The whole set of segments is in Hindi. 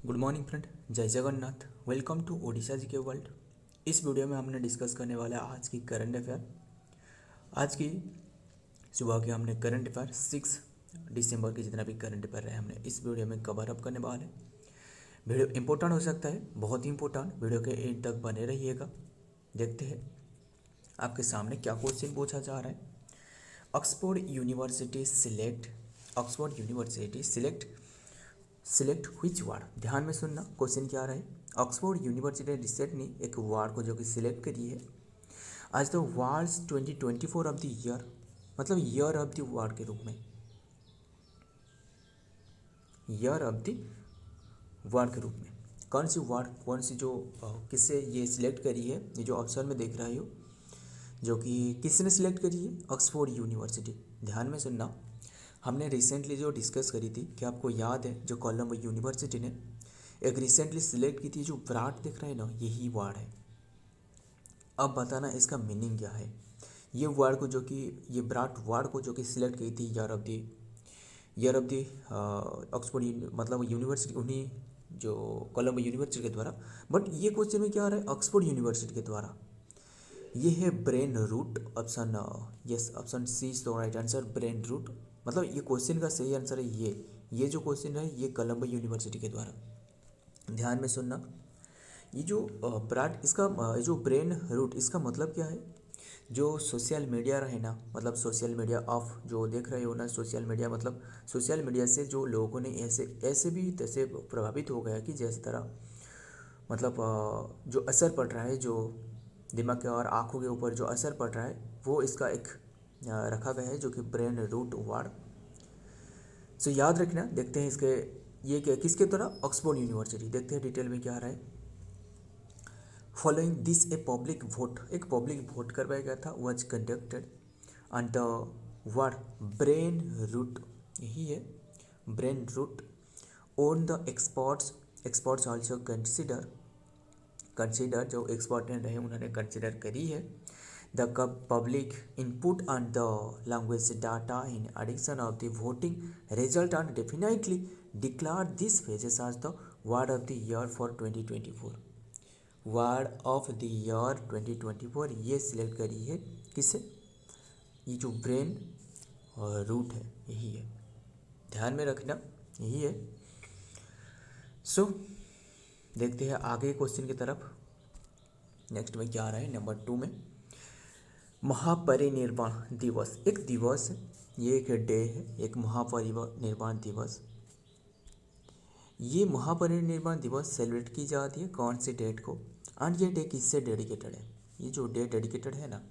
गुड मॉर्निंग फ्रेंड, जय जगन्नाथ। वेलकम टू ओडिशा जी के वर्ल्ड। इस वीडियो में हमने डिस्कस करने वाला है आज की करंट अफेयर। आज की सुबह के हमने करंट अफेयर 6 दिसंबर के जितना भी करंट अफेयर रहे हमने इस वीडियो में कवर अप करने वाले। वीडियो इंपॉर्टेंट हो सकता है, बहुत ही इंपॉर्टेंट। वीडियो के एंड तक बने रहिएगा। देखते हैं आपके सामने क्या क्वेश्चन पूछा जा रहा है। Oxford University select which word. ध्यान में सुनना, क्वेश्चन क्या रहा है। ऑक्सफोर्ड यूनिवर्सिटी रिसेंटली एक वार्ड को जो कि सिलेक्ट करी है आज the words 2024 of the year, मतलब ईयर ऑफ द वार्ड के रूप में, ईयर ऑफ द वार्ड के रूप में। कौन सी वार्ड, कौन सी जो किससे ये सिलेक्ट करी है, ये जो ऑप्शन में देख रहे हो जो कि किसने सिलेक्ट करी है, ऑक्सफोर्ड यूनिवर्सिटी। ध्यान में सुनना, हमने रिसेंटली जो डिस्कस करी थी, क्या आपको याद है, जो कोलंबो यूनिवर्सिटी ने एक रिसेंटली सिलेक्ट की थी, जो ब्राड दिख रहा है ना, यही वार्ड है। अब बताना इसका मीनिंग क्या है। ये वार्ड को जो कि ये ब्राड वार्ड को जो कि सिलेक्ट की थी ईयर ऑफ दी ऑक्सफोर्ड मतलब यूनिवर्सिटी, उन्हीं जो कोलंबो यूनिवर्सिटी के द्वारा। बट ये क्वेश्चन में क्या आ रहा है, ऑक्सफोर्ड यूनिवर्सिटी के द्वारा। ये है brain rot option, yes option C is the right answer, brain rot. मतलब ये क्वेश्चन का सही आंसर है ये जो क्वेश्चन है ये कोलंबो यूनिवर्सिटी के द्वारा। ध्यान में सुनना, ये जो ब्राड इसका ये जो ब्रेन रूट इसका मतलब क्या है। जो सोशल मीडिया रहे ना, मतलब सोशल मीडिया ऑफ जो देख रहे हो ना, सोशल मीडिया मतलब सोशल मीडिया से जो लोगों ने ऐसे ऐसे भी तैसे प्रभावित हो गया कि जैसे तरह मतलब जो असर पड़ रहा है, जो दिमाग के और आँखों के ऊपर जो असर पड़ रहा है, वो इसका एक रखा गया है जो कि ब्रेन रूट वार्ड। सो याद रखना। देखते हैं इसके ये क्या किसके द्वारा, ऑक्सफोर्ड यूनिवर्सिटी। देखते हैं डिटेल में क्या आ रहा है। Following this a public vote, एक पब्लिक वोट करवाया गया था, was conducted and the word brain rot, यही है brain rot on the experts also consider जो एक्सपर्ट रहे उन्होंने कंसिडर करी है the public input and the language data in addiction of the voting result and definitely declare this phases as the word of the year for 2024। Word of the year 2024 ये सिलेक्ट करी है किससे, ये जो ब्रेन रूट है यही है। ध्यान में रखना, यही है। सो देखते हैं आगे क्वेश्चन की तरफ। नेक्स्ट में क्या आ रहा है, नंबर 2 में महापरिनिर्वाण दिवस, एक दिवस है, ये एक डे है, एक महापरिनिर्वाण दिवस। ये महापरिनिर्वाण दिवस सेलिब्रेट की जाती है कौन सी डेट को, एंड ये डे किससे डेडिकेटेड है। ये जो डे डेडिकेटेड है ना,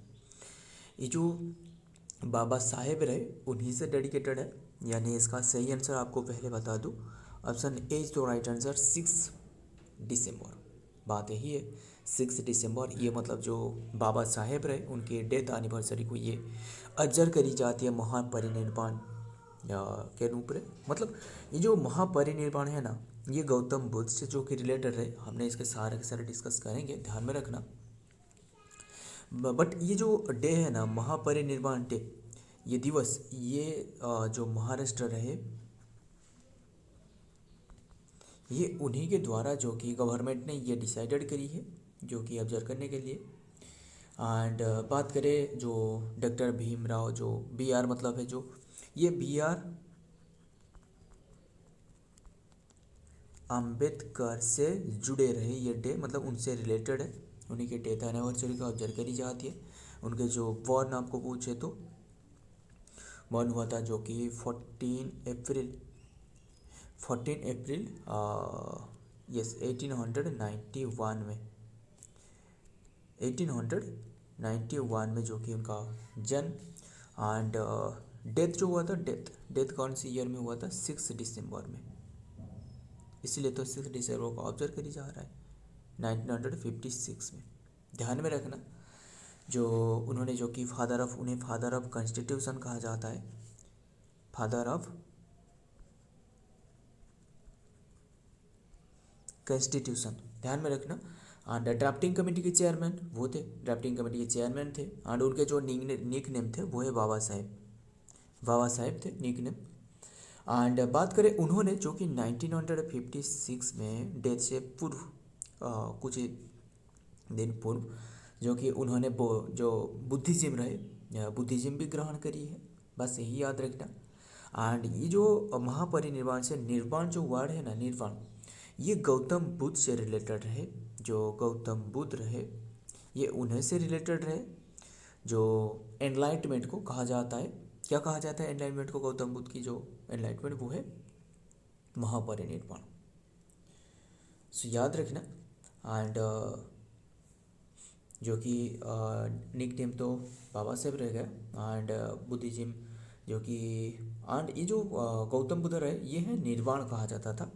ये जो बाबा साहेब रहे उन्हीं से डेडिकेटेड है। यानी इसका सही आंसर आपको पहले बता दूँ, option A is the right answer, 6 दिसंबर। बात यही है, 6 दिसंबर, ये मतलब जो बाबा साहेब रहे उनके डेथ एनिवर्सरी को ये अजर करी जाती है महापरिनिर्वाण के रूप में। मतलब ये जो महापरिनिर्वाण है ना, ये गौतम बुद्ध से जो कि रिलेटेड है। हमने इसके सारे के सारे डिस्कस करेंगे, ध्यान में रखना। बट ये जो डे है ना, महापरिनिर्वाण डे, ये दिवस, ये जो महाराष्ट्र रहे, ये उन्हीं के द्वारा जो कि गवर्नमेंट ने ये डिसाइडेड करी है जो कि ऑब्जर्व करने के लिए। एंड बात करें जो डॉक्टर भीमराव, जो बी आर मतलब है, जो ये बी आर अम्बेडकर से जुड़े रहे, ये डे मतलब उनसे रिलेटेड है, उन्हीं के डेथ एनिवर्सरी का ऑब्जर्व करी जाती है। उनके जो बॉर्न आपको पूछे तो बॉर्न हुआ था जो कि 14 अप्रैल यस 1891 में, 1891 में जो कि उनका जन्म। एंड डेथ जो हुआ था, डेथ कौन सी ईयर में हुआ था, 6 दिसंबर में। इसीलिए तो 6 दिसंबर को ऑब्जर्व करी जा रहा है 1956 में। ध्यान में रखना, जो उन्होंने जो कि उन्हें फादर ऑफ कॉन्स्टिट्यूशन कहा जाता है, फादर ऑफ कॉन्स्टिट्यूशन। ध्यान में रखना। एंड ड्राफ्टिंग कमेटी के चेयरमैन वो थे, ड्राफ्टिंग कमेटी के चेयरमैन थे। एंड उनके जो निक नेम थे वो है बाबा साहेब थे निक नेम। एंड बात करें उन्होंने जो कि 1956 में डेथ से पूर्व कुछ दिन पूर्व जो कि उन्होंने जो बुद्धिज्म रहे बुद्धिज्म भी ग्रहण करी है, बस यही याद रखना। एंड ये जो महापरिनिर्वाण से निर्वाण जो वर्ड है ना, निर्वाण, ये गौतम बुद्ध से रिलेटेड रहे। जो गौतम बुद्ध रहे ये उन्हीं से रिलेटेड रहे जो एनलाइटमेंट को कहा जाता है। क्या कहा जाता है एनलाइटमेंट को? गौतम बुद्ध की जो एनलाइटमेंट वो है महापरिनिर्वाण। सो याद रखना। एंड जो कि निक नेम तो बाबा साहेब रह गया। एंड बुद्धिज्म जो कि एंड ये जो गौतम बुद्ध रहे ये है निर्वाण कहा जाता था।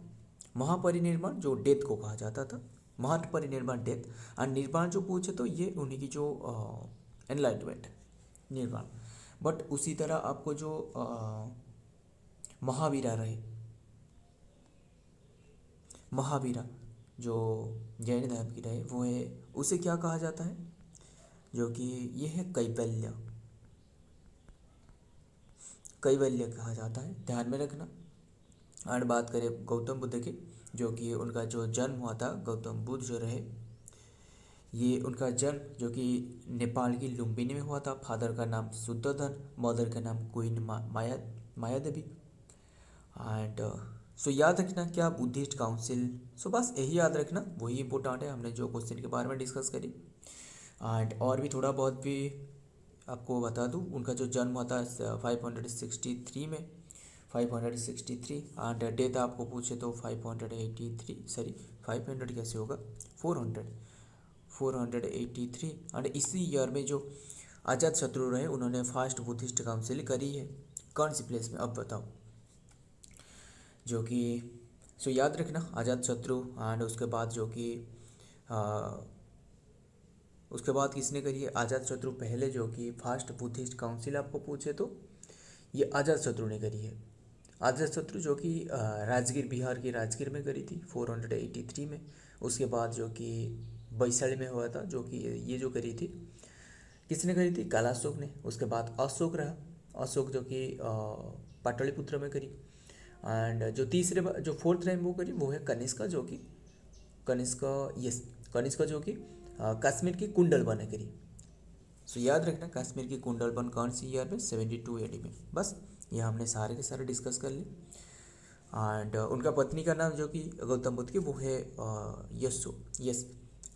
महापरिनिर्वाण जो डेथ को कहा जाता था, महापरिनिर्वाण डेथ। एंड निर्वाण जो पूछे तो ये उन्हीं की जो एनलाइटमेंट निर्वाण। बट उसी तरह आपको जो महावीरा रहे, महावीरा जो जैन धर्म की रहे वो है, उसे क्या कहा जाता है? जो कि ये है कैवल्य, कैवल्य कहा जाता है, ध्यान में रखना। और बात करें गौतम बुद्ध की, जो कि उनका जो जन्म हुआ था, गौतम बुद्ध जो रहे ये उनका जन्म जो कि नेपाल की लुम्बिनी में हुआ था। फादर का नाम शुद्धोधन, मदर का नाम queen Maya Devi. And so याद रखना क्या बुद्धिस्ट काउंसिल। सो बस यही याद रखना, वही इंपॉर्टेंट है। हमने जो क्वेश्चन के बारे में डिस्कस करी एंड और भी थोड़ा बहुत भी आपको बता दूं। उनका जो जन्म हुआ था 563 में, 563। एंड डेथ आपको पूछे तो 583, सॉरी 500 कैसे होगा, 483। एंड इसी ईयर में जो अजात शत्रु रहे उन्होंने फर्स्ट बुद्धिस्ट काउंसिल करी है। कौन सी प्लेस में अब बताओ? जो कि सो याद रखना अजात शत्रु। एंड उसके बाद जो कि उसके बाद किसने करी है? अजात शत्रु पहले जो कि फर्स्ट बुद्धिस्ट काउंसिल आपको पूछे तो ये अजात शत्रु ने करी है। अजात शत्रु जो कि राजगीर, बिहार की राजगीर में करी थी 483 में। उसके बाद जो कि वैशाली में हुआ था, जो कि ये जो करी थी किसने करी थी? कालाशोक ने। उसके बाद अशोक रहा, अशोक जो कि पाटलिपुत्र में करी। एंड जो तीसरे जो फोर्थ टाइम वो करी वो है कनिष्का, जो कि कनिष्का जो कि कश्मीर की कुंडलबन ने करी। सो याद रखना कश्मीर की कुंडलबन कौन सी ईयर में? 72 AD में। बस ये हमने सारे के सारे डिस्कस कर लिए। एंड उनका पत्नी का नाम जो कि गौतम बुद्ध की वो है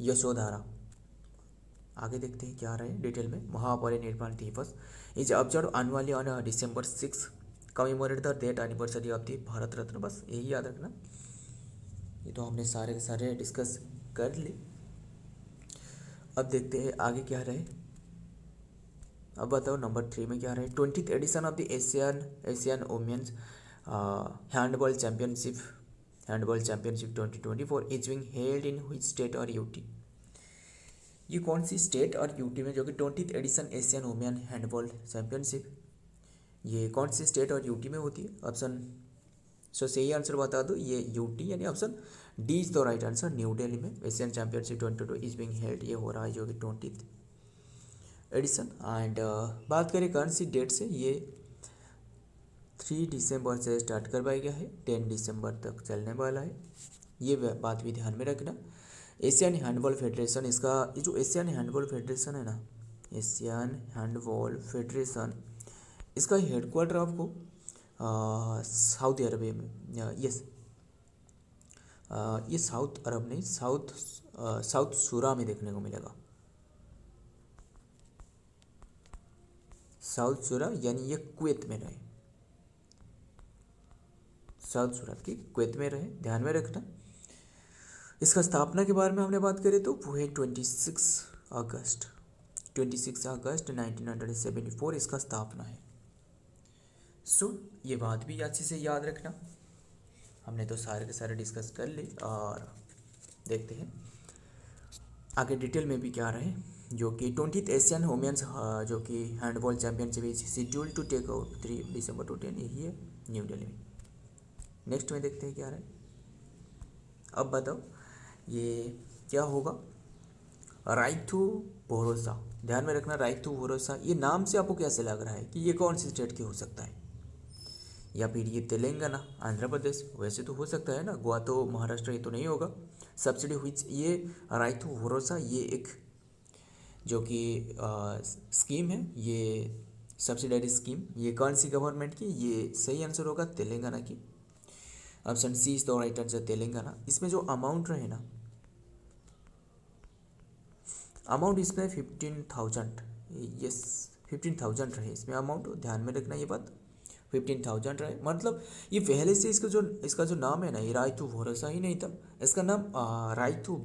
यशोधारा। आगे देखते हैं क्या रहे डिटेल में। Mahaparinirvan Diwas is observed annually on December 6, commemorate the death anniversary of the Bharat Ratna. बस यही याद रखना। ये तो हमने सारे के सारे डिस्कस कर लिए। अब देखते हैं आगे क्या रहे। अब बताओ नंबर 3 में क्या रहे। 20th edition of the Asian women's handball championship 2024 is being held in which state और यूटी? ये कौन सी स्टेट और यूटी में जो कि 20th edition Asian women handball championship ये कौन सी स्टेट और यूटी में होती है? ऑप्शन सही आंसर बता दो, ये यूटी यानी option D is the right answer. New Delhi में Asian championship 2022 is being held, ये हो रहा है जो कि 20th एडिशन। एंड बात करें कौन सी डेट से, ये 3 दिसंबर से स्टार्ट करवाया गया है, 10 दिसंबर तक चलने वाला है। ये बात भी ध्यान में रखना। एशियन हैंडबॉल फेडरेशन, इसका ये जो एशियन हैंडबॉल फेडरेशन है ना, एशियन हैंडबॉल फेडरेशन, इसका हेडक्वार्टर आपको सऊदी अरबिया में, यस ये साउथ अरब नहीं, साउथ शुरा में देखने को मिलेगा। साउथ शुरा यानी ये कुवैत में रहे, साउथ शुरा की कुवैत में रहे, ध्यान में रखना। इसका स्थापना के बारे में हमने बात करें तो वो है 26 अगस्त 1974 इसका स्थापना है। सो ये बात भी अच्छे से याद रखना। हमने तो सारे के सारे डिस्कस कर ली और देखते हैं आगे डिटेल में भी क्या रहे। जो कि 20th एशियन वुमेन्स जो कि handball championship is schedule to take out 3 December to 10, यही है न्यू दिल्ली में। नेक्स्ट में देखते हैं क्या रहे। अब बताओ ये क्या होगा? राइट टू भरोसा, ध्यान में रखना। राइट टू भरोसा, ये नाम से आपको कैसे लग रहा है कि ये कौन सी स्टेट की हो सकता है? या फिर ये तेलंगाना, आंध्र प्रदेश, वैसे तो हो सकता है ना, गोवा तो महाराष्ट्र, ये तो नहीं होगा। सब्सिडी हुई ये राइतु भरोसा, ये एक जो कि स्कीम है, ये सब्सिडारी स्कीम, ये कौन सी गवर्नमेंट की, ये सही आंसर होगा तेलंगाना की। Option C is the right answer, Telangana. इसमें जो अमाउंट रहे ना, अमाउंट इसमें 15,000, यस 15,000 रहे इसमें अमाउंट, ध्यान में रखना ये बात, 15,000 रहे। मतलब ये पहले से इसका जो नाम है ना, ये रायथू भरोसा ही नहीं था, इसका नाम रायथू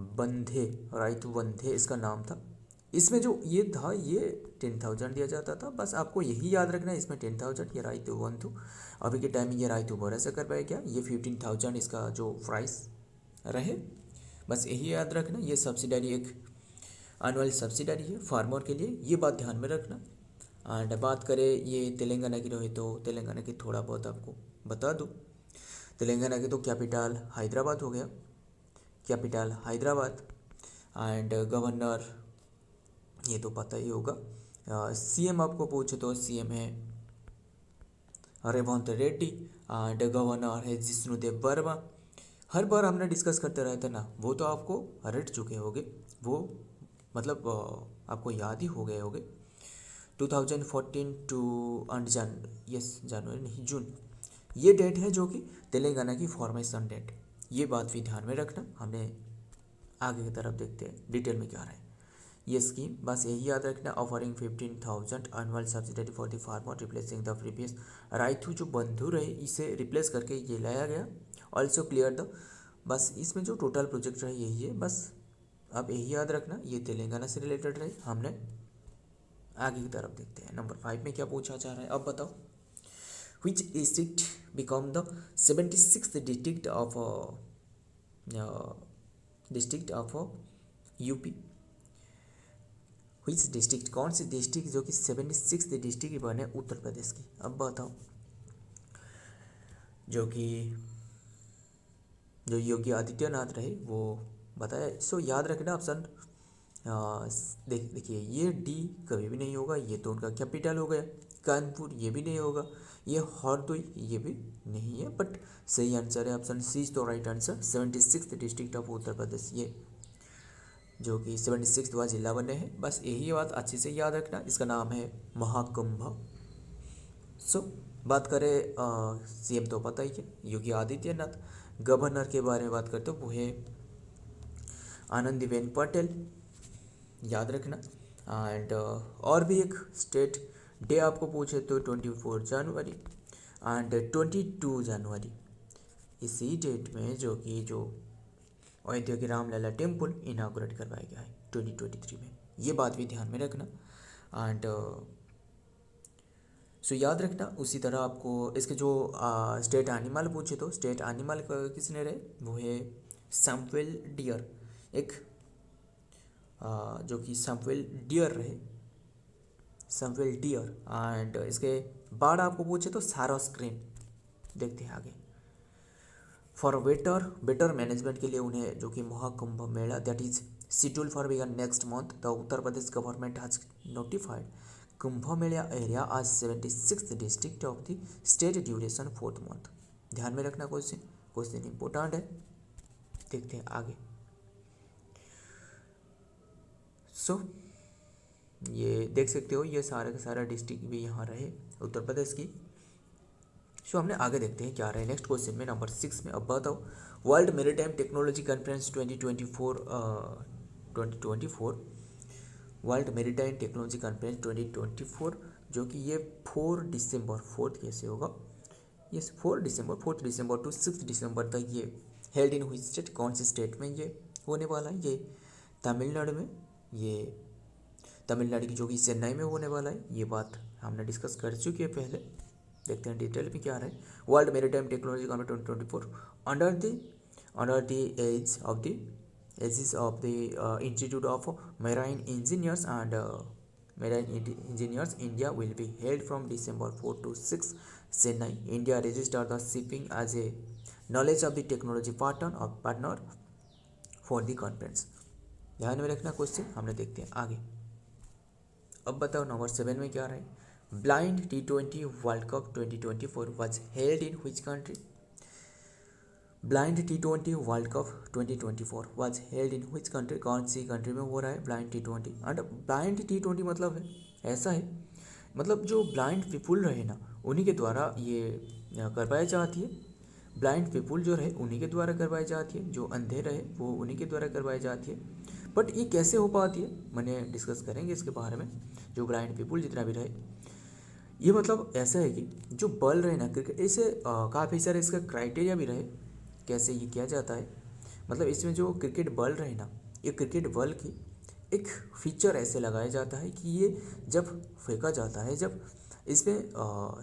बंधे इसका नाम था। इसमें जो ये था, ये 10,000 दिया जाता था, बस आपको यही याद रखना है, इसमें 10,000 ये रायथू बंधु। अभी के टाइम में ये रायथू भरोसा कर पाया क्या, ये 15,000 इसका जो प्राइस रहे, बस यही याद रखना। ये सब्सिडरी एक एनुअल सब्सिडरी है फार्मर के लिए, ये बात ध्यान में रखना। एंड बात करें ये तेलंगाना की रहे तो तेलंगाना की थोड़ा बहुत आपको बता दूँ। तेलंगाना की तो कैपिटल हैदराबाद हो गया, कैपिटल हैदराबाद। एंड गवर्नर ये तो पता ही होगा। सीएम आपको पूछे तो सीएम है रेवंत रेड्डी, एंड गवर्नर है जिष्णुदेव वर्मा। हर बार हमने डिस्कस करते रहते ना, वो तो आपको रट चुके होगे, वो मतलब आपको याद ही हो गए होगे। 2014 टू जनवरी नहीं, जून, ये डेट है जो कि तेलंगाना की फॉर्मेशन डेट, ये बात भी ध्यान में रखना। हमने आगे की तरफ देखते हैं डिटेल में क्या रहा है ये स्कीम, बस यही याद रखना। Offering 15,000 annual subsidy for the farmer replacing the previous Rythu जो बंधु रहे, इसे रिप्लेस करके ये लाया गया। ऑल्सो क्लियर द, बस इसमें जो टोटल प्रोजेक्ट रहे यही है, बस आप यही याद रखना, ये तेलंगाना से रिलेटेड रहे। हमने आगे की तरफ देखते हैं नंबर 5 में क्या पूछा जा रहा है, अब बताओ। Which district become the 76th district of UP. Which district, कौन सी डिस्ट्रिक्ट जो कि 76th डिस्ट्रिक्ट बने उत्तर प्रदेश की, अब बताओ। जो कि जो योगी आदित्यनाथ रहे वो बताया। सो याद रखना ऑप्शन देखिए, ये डी कभी भी नहीं होगा, ये तो उनका कैपिटल हो गया। कानपुर ये भी नहीं होगा, ये हरदोई ये भी नहीं है, बट सही आंसर है ऑप्शन सी इज तो right answer. 76th district of Uttar Pradesh, ये जो कि 76वां जिला बने हैं, बस यही बात अच्छे से याद रखना। इसका नाम है महाकुंभ। सो बात करें सीएम तो पता ही है योगी आदित्यनाथ। गवर्नर के बारे में बात करते वो है आनंदीबेन पटेल, याद रखना। एंड और भी एक स्टेट डे आपको पूछे तो 24 जनवरी एंड 22 जनवरी, इसी डेट में जो कि जो अयोध्या के रामलला टेम्पल इनाग्रेट करवाया गया है 2023 में, ये बात भी ध्यान में रखना। एंड सो याद रखना। उसी तरह आपको इसके जो स्टेट एनिमल पूछे तो स्टेट एनिमल किसने रहे, वो है सैमुअल डियर, एक जो कि सैमुअल डियर रहे, सैमुअल डियर। एंड इसके बाद आपको पूछे तो सारस क्रेन। देखते हैं आगे। फॉर बेटर मैनेजमेंट के लिए उन्हें जो कि Mahakumbh Mela that is schedule for begin next month, the Uttar Pradesh government has notified Kumbh Mela area as 76th district of the state duration 4th month. ध्यान में रखना क्वेश्चन इंपॉर्टेंट है। देखते हैं आगे। सो ये देख सकते हो, ये सारे का सारा डिस्ट्रिक्ट भी यहाँ रहे उत्तर प्रदेश की। सो हमने आगे देखते हैं क्या रहे नेक्स्ट क्वेश्चन में नंबर 6 में। अब बताओ, world maritime technology conference 2024 world maritime technology conference 2024 जो कि ये 4 दिसंबर, 4th कैसे होगा, ये 4 दिसंबर टू 6 दिसंबर तक ये हेल्ड इन हुई स्टेट, कौन सी स्टेट में ये होने वाला है, ये तमिलनाडु में, ये तमिलनाडु की जो कि चेन्नई में होने वाला है। ये बात हमने डिस्कस कर चुकी है पहले। देखते हैं डिटेल में क्या रहा है। World maritime technology conference 2024 under the aegis of the institute of marine engineers and marine engineers India will be held from December 4 to 6 Chennai. India register the shipping as a knowledge of the technology partner for the conference. ध्यान में रखना क्वेश्चन, हमने देखते हैं आगे। अब बताओ नंबर 7 में क्या रहा है। Blind T20 world cup 2024 was held in which country. Blind T20 world cup 2024 was held in which country, कौन सी कंट्री में हो रहा है blind T20। And blind T20 मतलब है ऐसा है, मतलब जो ब्लाइंड पीपुल रहे ना उन्हीं के द्वारा ये करवाई जाती है। ब्लाइंड पीपुल जो रहे उन्हीं के द्वारा करवाई जाती है, जो अंधे रहे वो उन्हीं के द्वारा करवाई जाती है। बट ये कैसे हो पाती है मैंने डिस्कस करेंगे इसके बारे में। जो ब्लाइंड पीपुल जितना भी रहे, ये मतलब ऐसा है कि जो बल रहे ना क्रिकेट, ऐसे काफ़ी सारे इसका क्राइटेरिया भी रहे कैसे ये किया जाता है। मतलब इसमें जो क्रिकेट बल रहे ना, ये क्रिकेट बल की एक फीचर ऐसे लगाया जाता है कि ये जब फेंका जाता है, जब इसमें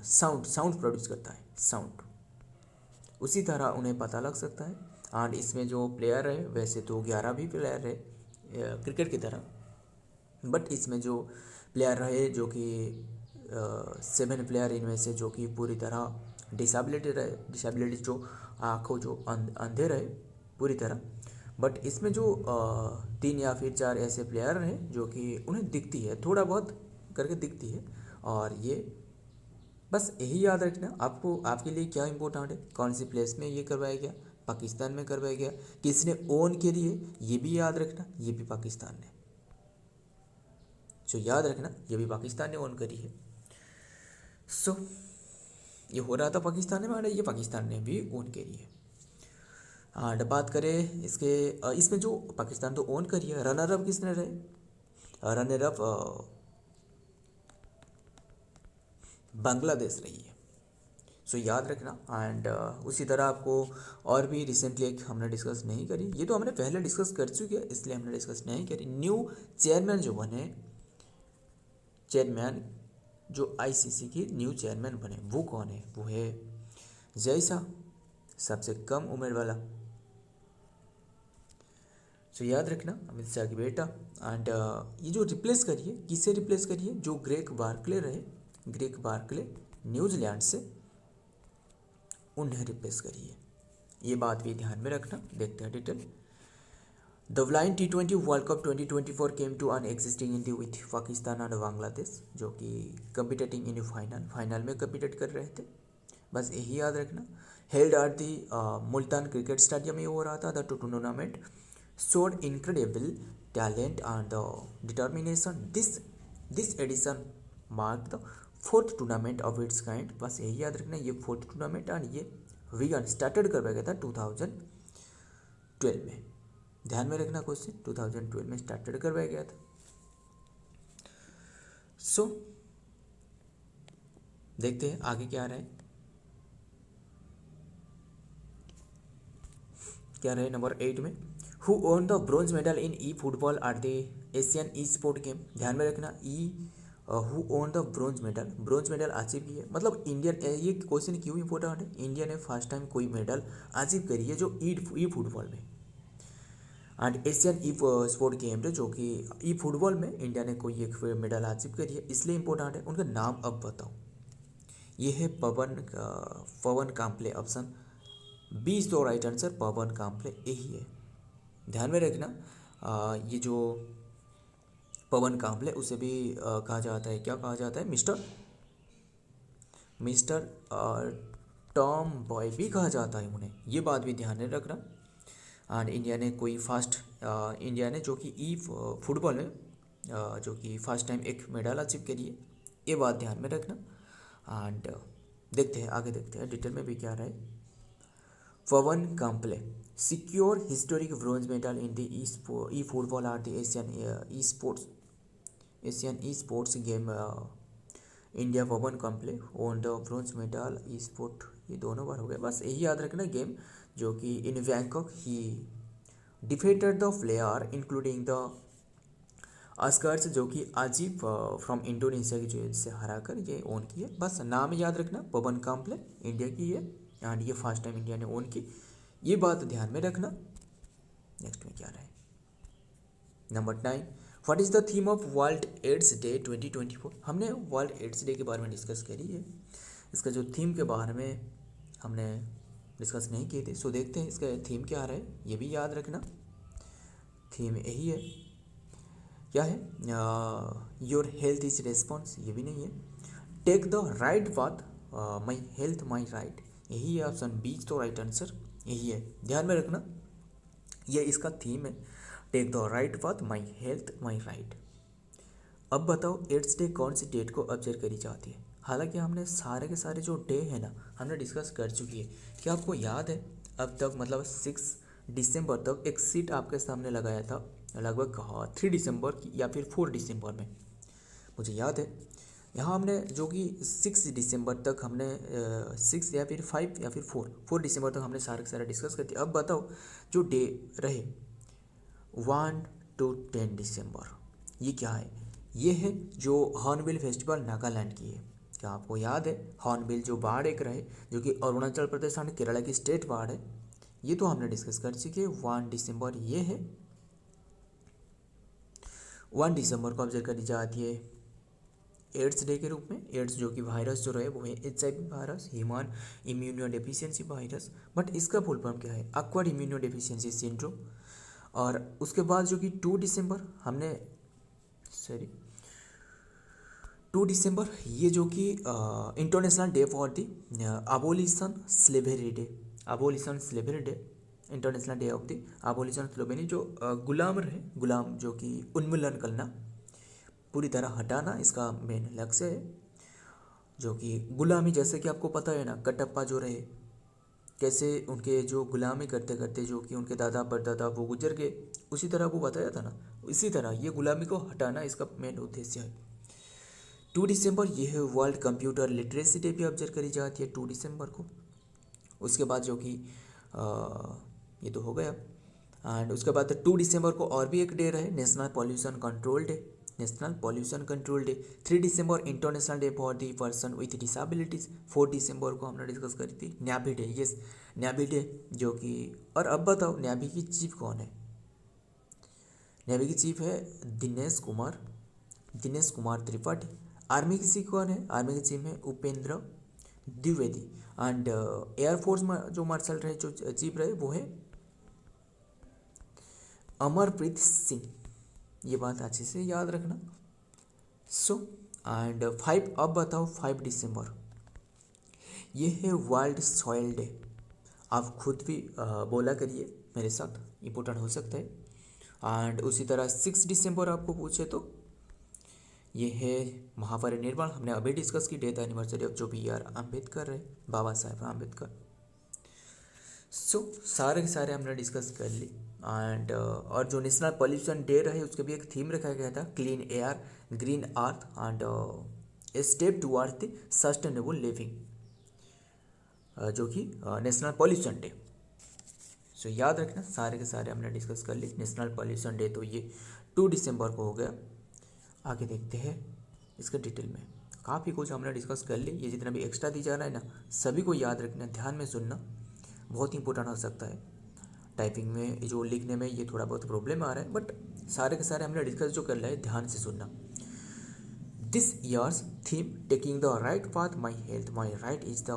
साउंड प्रोड्यूस करता है, साउंड, उसी तरह उन्हें पता लग सकता है। एंड इसमें जो प्लेयर है, वैसे तो 11 भी प्लेयर है क्रिकेट की तरह, बट इसमें जो प्लेयर रहे जो कि 7 प्लेयर इनमें से जो कि पूरी तरह डिसेबिलिटी रहे, डिसेबिलिटी जो आँखों जो अंधे रहे पूरी तरह। बट इसमें जो 3 या फिर 4 ऐसे प्लेयर रहे जो कि उन्हें दिखती है, थोड़ा बहुत करके दिखती है। और ये बस यही याद रखना आपको, आपके लिए क्या इंपॉर्टेंट है, कौन सी प्लेस में ये करवाया गया, पाकिस्तान में करवाया गया, किसने ओन के लिए, ये भी याद रखना, ये भी पाकिस्तान ने। सो याद रखना ये भी पाकिस्तान ने ओन करी है। सो ये हो रहा था पाकिस्तान में, और ये पाकिस्तान ने भी ओन करी है। हाँ, बात करें इसके इसमें जो पाकिस्तान तो ओन करी है, रनर अप किसने रहे, रनर अप बांग्लादेश रही है। सो याद रखना। एंड उसी तरह आपको और भी रिसेंटली एक हमने डिस्कस नहीं करी, ये तो हमने पहले डिस्कस कर चुके हैं इसलिए हमने डिस्कस नहीं करी। न्यू चेयरमैन जो बने, चेयरमैन जो आईसीसी की न्यू चेयरमैन बने वो कौन है, वो है जय शाह, सबसे कम उम्र वाला। सो याद रखना अमित शाह की बेटा। एंड ये जो रिप्लेस करिए, किसे रिप्लेस करिए, जो ग्रेग बार्कले रहे, ग्रेग बार्कले न्यूजीलैंड से, उन्हें रिप्लेस करिए। ये बात भी ध्यान में रखना। देखते हैं detail. The blind T20 world cup 2024 came to an existing end with Pakistan and Bangladesh, जो कि कम्पिटेटिंग इन फाइनल में कम्पिटेट कर रहे थे। बस यही याद रखना। Held at the Multan cricket stadium में हो रहा था। The tournament showed incredible talent and determination. This edition marked the 4th tournament of its kind. बस यही याद रखना, ये 4th टूर्नामेंट एंड ये विगन स्टार्टेड करवाया गया था 2012 में। ध्यान में रखना क्वेश्चन, 2012 में स्टार्टेड करवाया गया था। सो देखते हैं आगे क्या रहा है, क्या रहे नंबर 8 में। Who own the bronze medal in E football at the Asian E sport game. ध्यान में रखना, who own the bronze medal achieve की है, मतलब इंडियन, ये क्वेश्चन क्यों इंपॉर्टेंट है, इंडिया ने फर्स्ट टाइम कोई मेडल अचीव करी है जो ई फुटबॉल में and Asian E sport game में, जो कि ई फुटबॉल में इंडिया ने कोई एक मेडल अचीव करी है, इसलिए इंपॉर्टेंट है। उनका नाम अब बताओ। ये है Pawan Kamble, option B is the right answer, Pawan Kamble यही है। ध्यान में रखना, ये जो पवन काम्पले उसे भी कहा जाता है, क्या कहा जाता है, मिस्टर टॉम बॉय भी कहा जाता है उन्हें, ये बात भी ध्यान में रखना। एंड इंडिया ने कोई इंडिया ने जो कि ई फुटबॉल में जो कि फर्स्ट टाइम एक मेडल अचीव करी है, ये बात ध्यान में रखना। एंड देखते हैं आगे, देखते हैं डिटेल में भी क्या रहा है। Pawan काम्पले secure historic bronze medal in the e-football at the Asian e-sports game. India Pawan Kamble won the bronze medal e sport, ये दोनों बार हो गए। बस यही याद रखना, गेम जो कि इन बैंकॉक ही defeated the player including the अस्कर्स, जो कि अजीब फ्रॉम इंडोनेशिया की जो से हरा कर ये ओन की है। बस नाम याद रखना, पवन काम्पले इंडिया की है एंड ये फर्स्ट टाइम इंडिया ने ओन की, ये बात ध्यान में रखना। नेक्स्ट में क्या रहा है number 9, what is the theme of world AIDS day 2024। हमने वर्ल्ड एड्स डे के बारे में डिस्कस करी है, इसका जो थीम के बारे में हमने डिस्कस नहीं किए थे। सो देखते हैं इसका थीम क्या आ रहा है, ये भी याद रखना, थीम यही है। क्या है, योर हेल्थ इज रेस्पॉन्स, ये भी नहीं है। Take the right path, my health my right, यही है ऑप्शन बी तो राइट आंसर यही है, ध्यान में रखना, ये इसका थीम है, take the right path my health my right. अब बताओ एड्स डे कौन सी डेट को ऑब्जर्व करी जाती है। हालांकि हमने सारे के सारे जो डे है ना हमने डिस्कस कर चुकी है। क्या आपको याद है अब तक मतलब 6 दिसंबर तक एक सीट आपके सामने लगाया था, लगभग 3 दिसंबर की या फिर 4 दिसंबर में, मुझे याद है। यहाँ हमने जो कि 6 दिसंबर तक हमने 6 या फिर 5 या फिर 4 दिसंबर तक हमने सारे के सारे डिस्कस कर दिया। अब बताओ जो डे रहे 1 to 10 दिसंबर, ये क्या है, ये है जो हॉर्नबिल फेस्टिवल नागालैंड की है। क्या आपको याद है हॉर्नबिल जो बाढ़ एक रहे जो कि अरुणाचल प्रदेश और केरला की स्टेट बाढ़ है, ये तो हमने डिस्कस कर चुके हैं। 1 दिसंबर ये है, 1 दिसंबर को ऑब्जर्व करी जाती है एड्स डे के रूप में। एड्स जो कि वायरस जो रहे वो है HIV virus, human immuno deficiency virus, but इसका फुल फॉर्म क्या है, एक्वायर्ड इम्यूनो डेफिशिएंसी सिंड्रोम। और उसके बाद जो कि 2 दिसंबर हमने 2 दिसंबर ये जो कि international day for the abolition slavery day, abolition slavery day, international day of the abolition slavery, जो गुलाम रहे, गुलाम जो कि उन्मूलन करना, पूरी तरह हटाना इसका मेन लक्ष्य है। जो कि गुलामी, जैसे कि आपको पता है ना कटप्पा जो रहे कैसे उनके जो गुलामी करते करते जो कि उनके दादा परदादा वो गुजर गए, उसी तरह वो बताया था ना, इसी तरह ये गुलामी को हटाना इसका मेन उद्देश्य है। 2 दिसंबर ये है वर्ल्ड कंप्यूटर लिटरेसी डे भी ऑब्जर्व करी जाती है 2 दिसंबर को। उसके बाद जो कि ये तो हो गया, एंड उसके बाद 2 दिसंबर को और भी एक डे रहे national pollution control day, national pollution control day. 3 December international day for the person with disabilities. 4 दिसंबर को हमने डिस्कस करी थी न्याभी डे, यस न्याभी डे जो कि, और अब बताओ न्याभी की चीफ कौन है। नेवी की चीफ है दिनेश कुमार त्रिपाठी। आर्मी की चीफ कौन है, आर्मी की चीफ है उपेंद्र द्विवेदी। एंड एयरफोर्स में जो मार्शल रहे जो चीफ रहे वो है अमरप्रीत सिंह, ये बात अच्छे से याद रखना। सो एंड 5, अब बताओ 5 दिसंबर ये है वर्ल्ड सॉइल डे। आप खुद भी बोला करिए मेरे साथ, इम्पोर्टेंट हो सकता है। एंड उसी तरह 6 दिसंबर आपको पूछे तो ये है महापरिनिर्वाण, हमने अभी डिस्कस की डेथ एनिवर्सरी ऑफ जो BR अम्बेडकर है, बाबा साहेब अम्बेडकर। सो सारे के सारे हमने डिस्कस कर ली। एंड और जो नेशनल पॉल्यूशन डे रहे उसके भी एक थीम रखा गया था, clean air green earth and a step towards the sustainable living, जो कि नेशनल पॉल्यूशन डे। सो याद रखना सारे के सारे हमने डिस्कस कर ली। नेशनल पॉल्यूशन डे तो ये 2 दिसंबर को हो गया। आगे देखते हैं इसके डिटेल में, काफ़ी कुछ हमने डिस्कस कर ली। ये जितना भी एक्स्ट्रा दी जा रहा है ना सभी को याद रखना, ध्यान में सुनना, बहुत इंपॉर्टेंट हो सकता है। टाइपिंग में जो लिखने में ये थोड़ा बहुत प्रॉब्लम आ रहा है, बट सारे के सारे हमने डिस्कस जो कर रहे हैं ध्यान से सुनना। This years theme taking the right path my health my right is the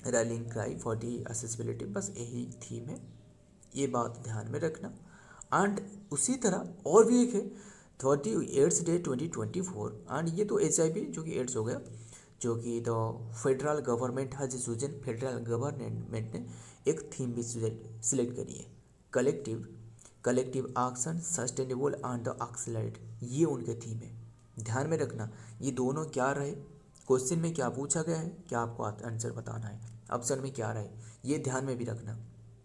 railing cry for the accessibility, बस यही थीम है, ये बात ध्यान में रखना। एंड उसी तरह और भी एक है 38 डे 2024, एंड ये तो HIV जो कि एड्स हो गया, जो कि the federal government has chosen, federal government ने एक थीम भी सिलेक्ट करी है, collective action sustainable and the accelerate, ये उनके थीम है। ध्यान में रखना ये दोनों क्या रहे, क्वेश्चन में क्या पूछा गया है, क्या आपको आंसर बताना है, ऑप्शन में क्या रहे, ये ध्यान में भी रखना,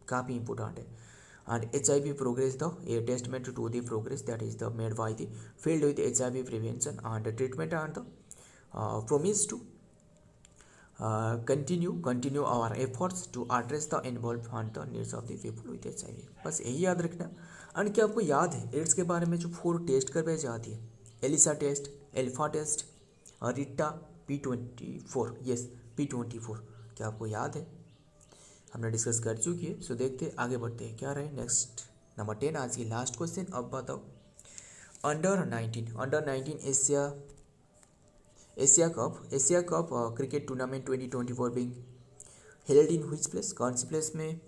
काफ़ी इंपॉर्टेंट है। And HIV progress the a testament to the progress that is the made by the field with HIV prevention and treatment and the promise to continue our efforts to address the involved and the needs of the people with HIV, बस यही याद रखना। एंड क्या आपको याद है एड्स के बारे में जो 4 टेस्ट करवाई जाती है, एलिसा टेस्ट, एल्फा टेस्ट, रिटा, P24, यस P24, क्या आपको याद है, हमने डिस्कस कर चुकी है। सो देखते आगे बढ़ते हैं क्या रहे नेक्स्ट। नंबर 10 आज की लास्ट क्वेश्चन। अब बताओ under 19 Asia cup cricket tournament 2024 being held in which place, कौन सी प्लेस में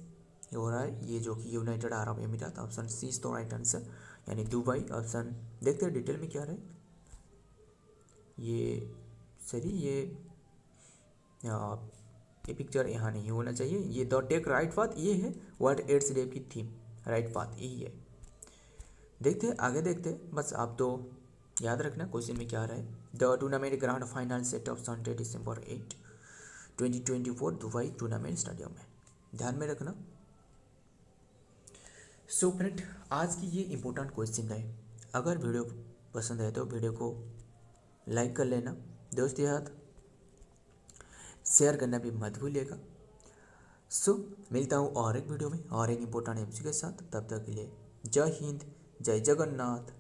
हो रहा है, ये जो कि यूनाइटेड अरब अमीरात, ऑप्शन सी इज तो राइट आंसर, यानी दुबई। ऑप्शन देखते हैं डिटेल में क्या रहे। ये सही, ये पिक्चर यहाँ नहीं होना चाहिए। ये द टेक राइट पाथ ये है, व्हाट एड्स रेप की थीम, राइट पाथ यही है। देखते हैं आगे, देखते हैं। बस आप तो याद रखना क्वेश्चन में क्या रहा है। The tournament grand final set of Sunday December 8, 2024 Dubai tournament stadium में, ध्यान में रखना। सो फ्रेंड, आज की ये इम्पोर्टेंट क्वेश्चन है। अगर वीडियो पसंद है तो वीडियो को लाइक कर लेना, दोस्त याद शेयर करना भी मत भूलिएगा। सो मिलता हूँ और एक वीडियो में और एक इम्पोर्टेंट एमसी के साथ। तब तक के लिए जय हिंद, जय जगन्नाथ।